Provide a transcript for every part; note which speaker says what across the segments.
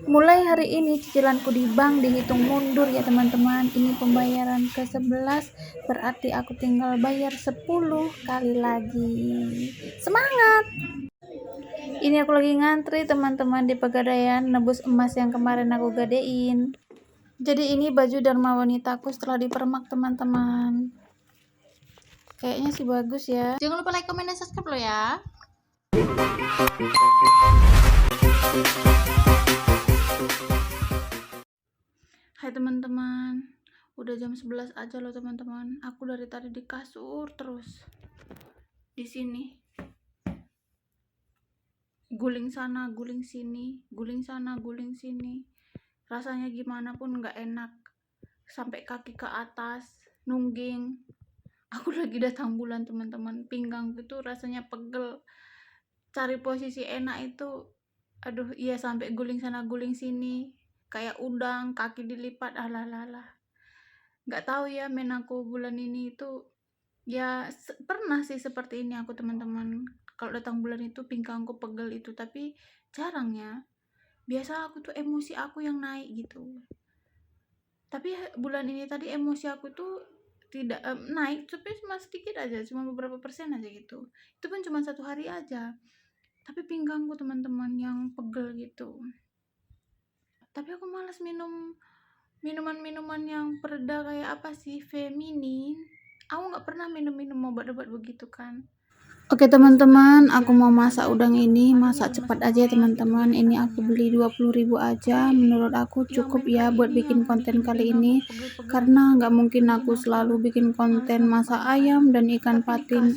Speaker 1: Mulai hari ini cicilanku di bank dihitung mundur ya teman-teman. Ini pembayaran ke-11, berarti aku tinggal bayar 10 kali lagi. Semangat! Ini aku lagi ngantri teman-teman di Pegadaian nebus emas yang kemarin aku gadein. Jadi ini baju Dharma Wanitaku setelah dipermak teman-teman. Kayaknya sih bagus ya. Jangan lupa like, comment, dan subscribe lo ya. Hai teman-teman, udah jam 11 aja loh teman-teman. Aku dari tadi di kasur terus. Di sini. Guling sana, guling sini, guling sana, guling sini. Rasanya gimana pun nggak enak. Sampai kaki ke atas, nungging. Aku lagi datang bulan teman-teman. Pinggang itu rasanya pegel. Cari posisi enak itu, aduh iya, sampai guling sana, guling sini. Kayak udang, kaki dilipat, alah. Nggak tahu ya, men aku bulan ini itu ya pernah sih seperti ini aku teman-teman. Kalau datang bulan itu pinggangku pegel itu, tapi jarang ya. Biasa aku tuh emosi aku yang naik gitu. Tapi bulan ini tadi emosi aku tuh tidak naik, tapi cuma sedikit aja, cuma beberapa persen aja gitu. Itu pun cuma 1 hari aja. Tapi pinggangku teman-teman yang pegel gitu. Tapi aku malas minum minuman-minuman yang pereda kayak apa sih, feminin. Aku nggak pernah minum obat-obat begitu kan. Oke teman-teman, aku mau masak udang ini, masak cepat aja ya teman-teman. Ini aku beli 20.000 aja, menurut aku cukup ya buat bikin konten kali ini. Karena nggak mungkin aku selalu bikin konten masak ayam dan ikan patin,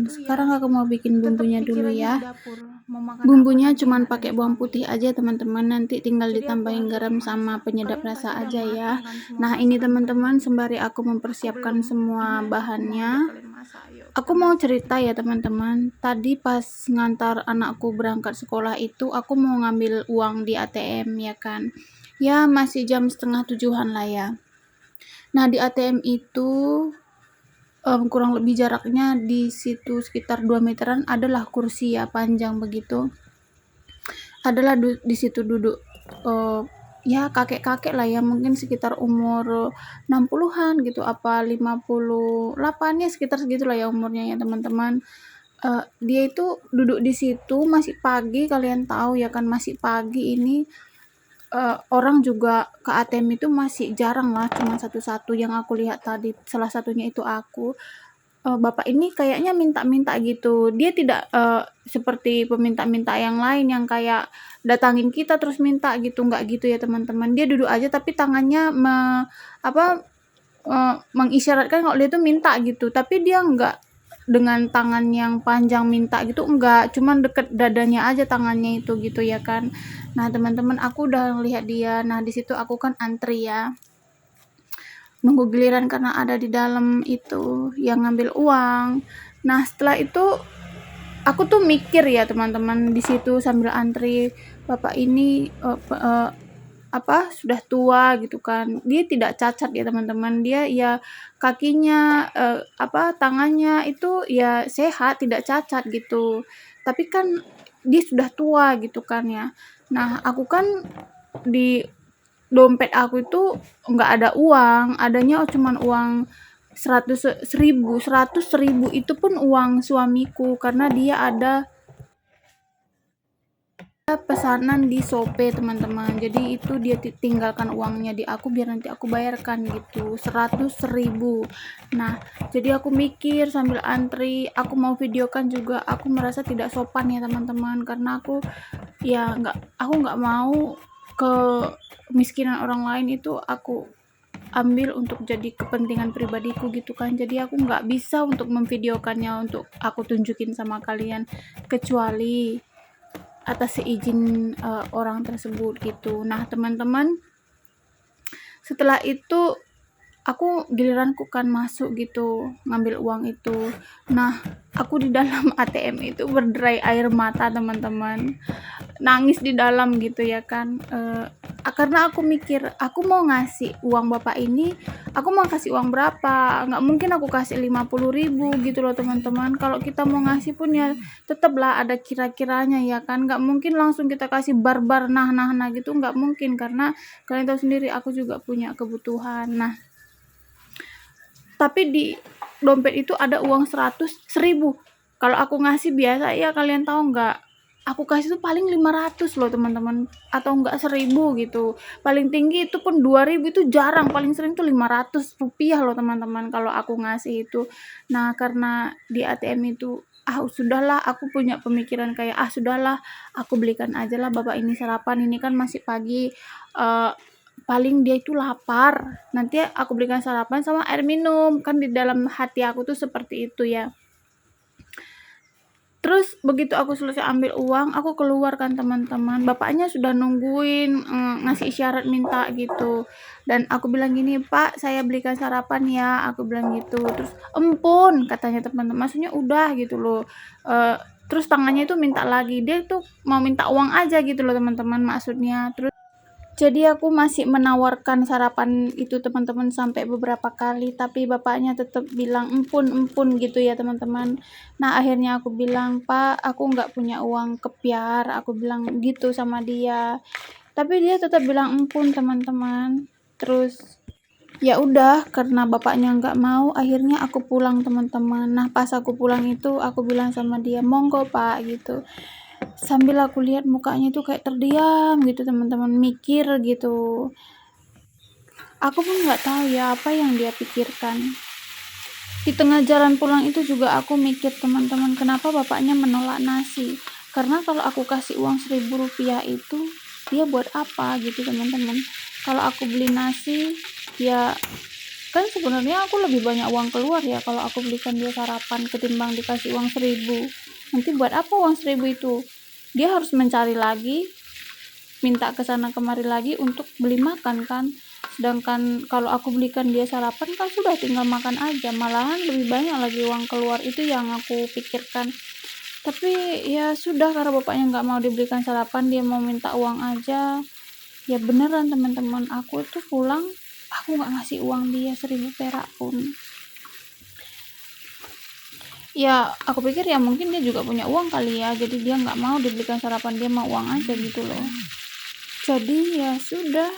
Speaker 1: Sekarang aku mau bikin bumbunya dulu ya. Bumbunya cuman pakai bawang putih aja teman-teman, nanti tinggal ditambahin garam sama penyedap rasa aja ya. Nah ini teman-teman, sembari aku mempersiapkan semua bahannya, aku mau cerita ya teman-teman. Tadi pas ngantar anakku berangkat sekolah itu, aku mau ngambil uang di ATM ya kan. Ya masih jam 6:30 lah ya. Nah di ATM itu kurang lebih jaraknya di situ sekitar 2 meteran adalah kursi ya, panjang begitu. Adalah di situ duduk ya kakek-kakek lah ya, mungkin sekitar umur 60-an gitu, apa 58 ya, sekitar segitulah ya umurnya ya teman-teman. Dia itu duduk di situ, masih pagi, kalian tahu ya kan, masih pagi ini. Orang juga ke ATM itu masih jarang lah, cuma satu-satu yang aku lihat tadi, salah satunya itu aku. Bapak ini kayaknya minta-minta gitu. Dia tidak seperti peminta-minta yang lain yang kayak datangin kita terus minta gitu, nggak gitu ya teman-teman. Dia duduk aja tapi tangannya mengisyaratkan kalau dia tuh minta gitu, tapi dia nggak dengan tangan yang panjang minta gitu, enggak, cuman deket dadanya aja tangannya itu gitu ya kan. Nah teman-teman, aku udah lihat dia. Nah di situ aku kan antri ya, nunggu giliran karena ada di dalam itu yang ngambil uang. Nah setelah itu aku tuh mikir ya teman-teman, di situ sambil antri, bapak ini sudah tua gitu kan. Dia tidak cacat ya teman-teman, dia ya kakinya tangannya itu ya sehat, tidak cacat gitu. Tapi kan dia sudah tua gitu kan ya. Nah aku kan di dompet aku itu nggak ada uang, adanya cuman uang 100.000 itu pun uang suamiku, karena dia ada pesanan di Shopee teman-teman. Jadi itu dia tinggalkan uangnya di aku biar nanti aku bayarkan gitu, 100.000. Nah jadi aku mikir sambil antri, aku mau videokan juga. Aku merasa tidak sopan ya teman-teman, karena aku nggak mau ke miskinan orang lain itu aku ambil untuk jadi kepentingan pribadiku gitu kan. Jadi aku nggak bisa untuk memvideokannya untuk aku tunjukin sama kalian, kecuali atas seizin orang tersebut gitu. Nah teman-teman, setelah itu aku giliranku kan masuk gitu ngambil uang itu. Nah aku di dalam ATM itu berderai air mata teman-teman, nangis di dalam gitu ya kan. karena aku mikir aku mau ngasih uang bapak ini, aku mau kasih uang berapa, nggak mungkin aku kasih 50.000 gitu loh teman-teman. Kalau kita mau ngasih pun ya tetaplah ada kira-kiranya ya kan, nggak mungkin langsung kita kasih barbar nah gitu, nggak mungkin, karena kalian tahu sendiri aku juga punya kebutuhan. Nah tapi di dompet itu ada uang 100.000. Kalau aku ngasih biasa ya, kalian tahu nggak, aku kasih tuh paling 500 loh teman-teman, atau enggak 1.000 gitu. Paling tinggi itu pun 2.000, itu jarang, paling sering tuh 500 rupiah loh teman-teman kalau aku ngasih itu. Nah karena di ATM itu sudahlah, aku punya pemikiran kayak sudahlah, aku belikan aja lah bapak ini sarapan, ini kan masih pagi, paling dia itu lapar, nanti aku belikan sarapan sama air minum, kan di dalam hati aku tuh seperti itu ya. Terus begitu aku selesai ambil uang, aku keluar kan teman-teman, bapaknya sudah nungguin, ngasih isyarat minta gitu. Dan aku bilang gini, "Pak, saya belikan sarapan ya," aku bilang gitu. Terus, "Empun," katanya teman-teman, maksudnya udah gitu loh. Terus tangannya itu minta lagi, dia tuh mau minta uang aja gitu loh teman-teman maksudnya. Terus jadi aku masih menawarkan sarapan itu teman-teman sampai beberapa kali, tapi bapaknya tetap bilang empun gitu ya teman-teman. Nah akhirnya aku bilang, "Pak, aku nggak punya uang kepiar," aku bilang gitu sama dia. Tapi dia tetap bilang empun teman-teman. Terus ya udah, karena bapaknya nggak mau, akhirnya aku pulang teman-teman. Nah pas aku pulang itu aku bilang sama dia, "Monggo Pak," gitu. Sambil aku lihat mukanya itu kayak terdiam gitu teman-teman, mikir gitu. Aku pun nggak tahu ya apa yang dia pikirkan. Di tengah jalan pulang itu juga aku mikir teman-teman, kenapa bapaknya menolak nasi. Karena kalau aku kasih uang 1.000 rupiah itu, dia buat apa gitu teman-teman. Kalau aku beli nasi, ya kan sebenarnya aku lebih banyak uang keluar ya kalau aku belikan dia sarapan ketimbang dikasih uang 1.000. Nanti buat apa uang 1.000 itu? Dia harus mencari lagi, minta ke sana kemari lagi untuk beli makan kan. Sedangkan kalau aku belikan dia sarapan kan sudah tinggal makan aja, malahan lebih banyak lagi uang keluar, itu yang aku pikirkan. Tapi ya sudah, karena bapaknya nggak mau dibelikan sarapan, dia mau minta uang aja. Ya beneran teman-teman, aku tuh pulang, aku nggak ngasih uang dia 1.000 perak pun. Ya aku pikir ya mungkin dia juga punya uang kali ya, jadi dia nggak mau dibelikan sarapan, dia mau uang aja gitu loh. Jadi ya sudah,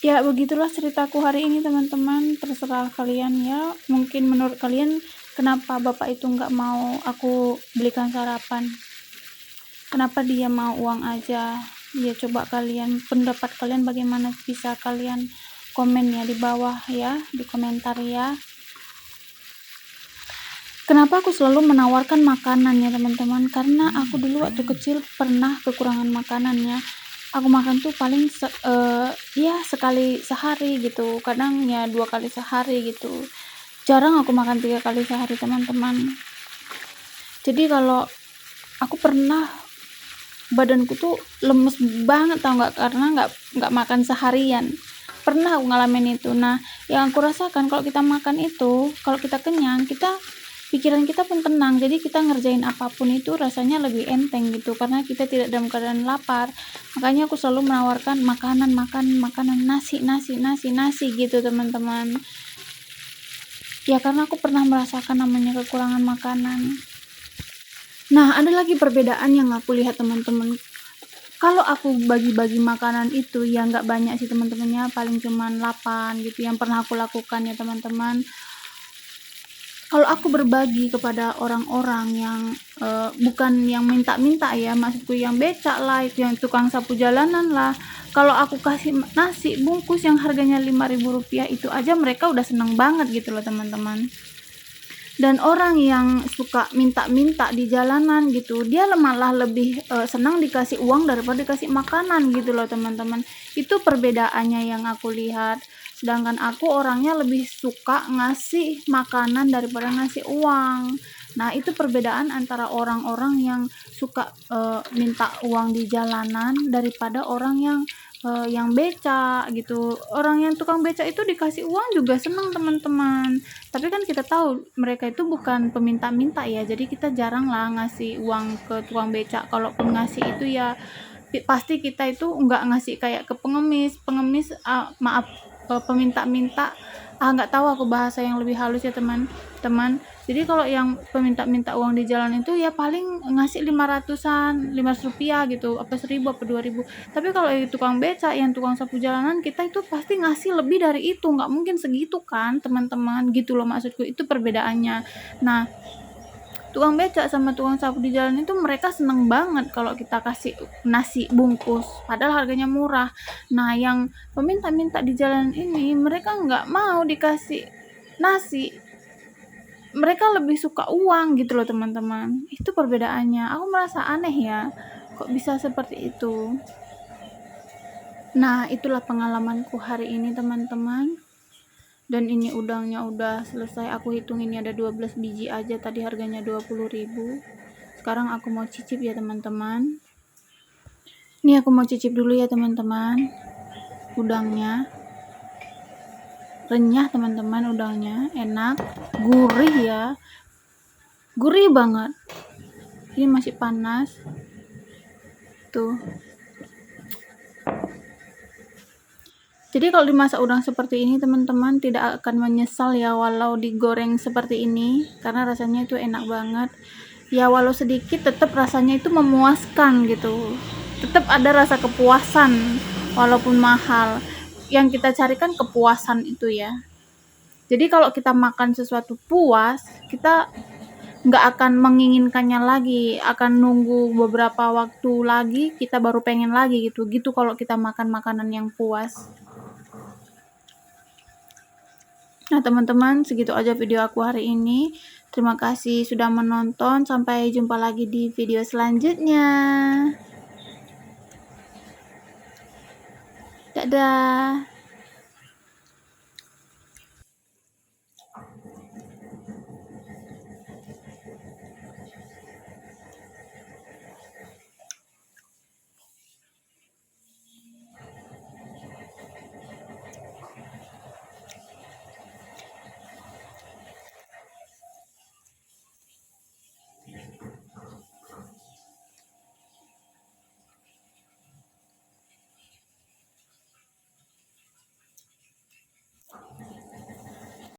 Speaker 1: ya begitulah ceritaku hari ini teman-teman. Terserah kalian ya, mungkin menurut kalian kenapa bapak itu nggak mau aku belikan sarapan, kenapa dia mau uang aja. Ya coba kalian, pendapat kalian bagaimana, bisa kalian komen ya di bawah ya, di komentar ya. Kenapa aku selalu menawarkan makanan ya teman-teman, karena aku dulu waktu kecil pernah kekurangan makanannya. Aku makan tuh paling ya sekali sehari gitu, kadang ya 2 kali sehari gitu. Jarang aku makan 3 kali sehari teman-teman. Jadi kalau aku pernah, badanku tuh lemes banget tau nggak, karena nggak makan seharian. Pernah aku ngalamin itu. Nah yang aku rasakan kalau kita makan itu, kalau kita kenyang, pikiran kita pun tenang, jadi kita ngerjain apapun itu rasanya lebih enteng gitu, karena kita tidak dalam keadaan lapar. Makanya aku selalu menawarkan makanan, nasi gitu teman-teman. Ya karena aku pernah merasakan namanya kekurangan makanan. Nah ada lagi perbedaan yang aku lihat teman-teman. Kalau aku bagi-bagi makanan itu ya nggak banyak sih teman-temannya, paling cuman 8 gitu yang pernah aku lakukan ya teman-teman. Kalau aku berbagi kepada orang-orang yang bukan yang minta-minta ya, maksudku yang becak lah, itu yang tukang sapu jalanan lah, kalau aku kasih nasi bungkus yang harganya 5.000 rupiah itu aja mereka udah seneng banget gitu loh teman-teman. Dan orang yang suka minta-minta di jalanan gitu, dia malah lebih senang dikasih uang daripada dikasih makanan gitu loh teman-teman. Itu perbedaannya yang aku lihat. Sedangkan aku orangnya lebih suka ngasih makanan daripada ngasih uang. Nah itu perbedaan antara orang-orang yang suka minta uang di jalanan daripada orang yang becak gitu. Orang yang tukang becak itu dikasih uang juga senang teman-teman, tapi kan kita tahu mereka itu bukan peminta-minta ya, jadi kita jarang lah ngasih uang ke tukang becak. Kalaupun ngasih itu ya pasti kita itu nggak ngasih kayak ke pengemis, peminta-minta, nggak tahu aku bahasa yang lebih halus ya teman-teman. Jadi kalau yang peminta-minta uang di jalan itu ya paling ngasih 500-an, 500 rupiah gitu, apa 1000 apa 2000. Tapi kalau yang tukang beca, yang tukang sapu jalanan, kita itu pasti ngasih lebih dari itu, nggak mungkin segitu kan teman-teman, gitu loh maksudku, itu perbedaannya. Nah, tukang beca sama tukang sapu di jalan itu mereka seneng banget kalau kita kasih nasi bungkus, padahal harganya murah. Nah, yang peminta-minta di jalan ini mereka nggak mau dikasih nasi, mereka lebih suka uang gitu loh teman-teman. Itu perbedaannya. Aku merasa aneh ya, kok bisa seperti itu. Nah, itulah pengalamanku hari ini teman-teman. Dan ini udangnya udah selesai, aku hitung ini ada 12 biji aja, tadi harganya 20.000. Sekarang aku mau cicip ya teman-teman. Ini aku mau cicip dulu ya teman-teman. Udangnya renyah teman-teman, udangnya enak, gurih ya, gurih banget. Ini masih panas tuh. Jadi kalau dimasak udang seperti ini teman-teman tidak akan menyesal ya walau digoreng seperti ini, karena rasanya itu enak banget ya. Walau sedikit tetap rasanya itu memuaskan gitu, tetap ada rasa kepuasan walaupun mahal. Yang kita carikan kepuasan itu ya. Jadi kalau kita makan sesuatu puas, kita nggak akan menginginkannya lagi, akan nunggu beberapa waktu lagi kita baru pengen lagi gitu kalau kita makan makanan yang puas. Nah teman-teman, segitu aja video aku hari ini. Terima kasih sudah menonton, sampai jumpa lagi di video selanjutnya. Dadah.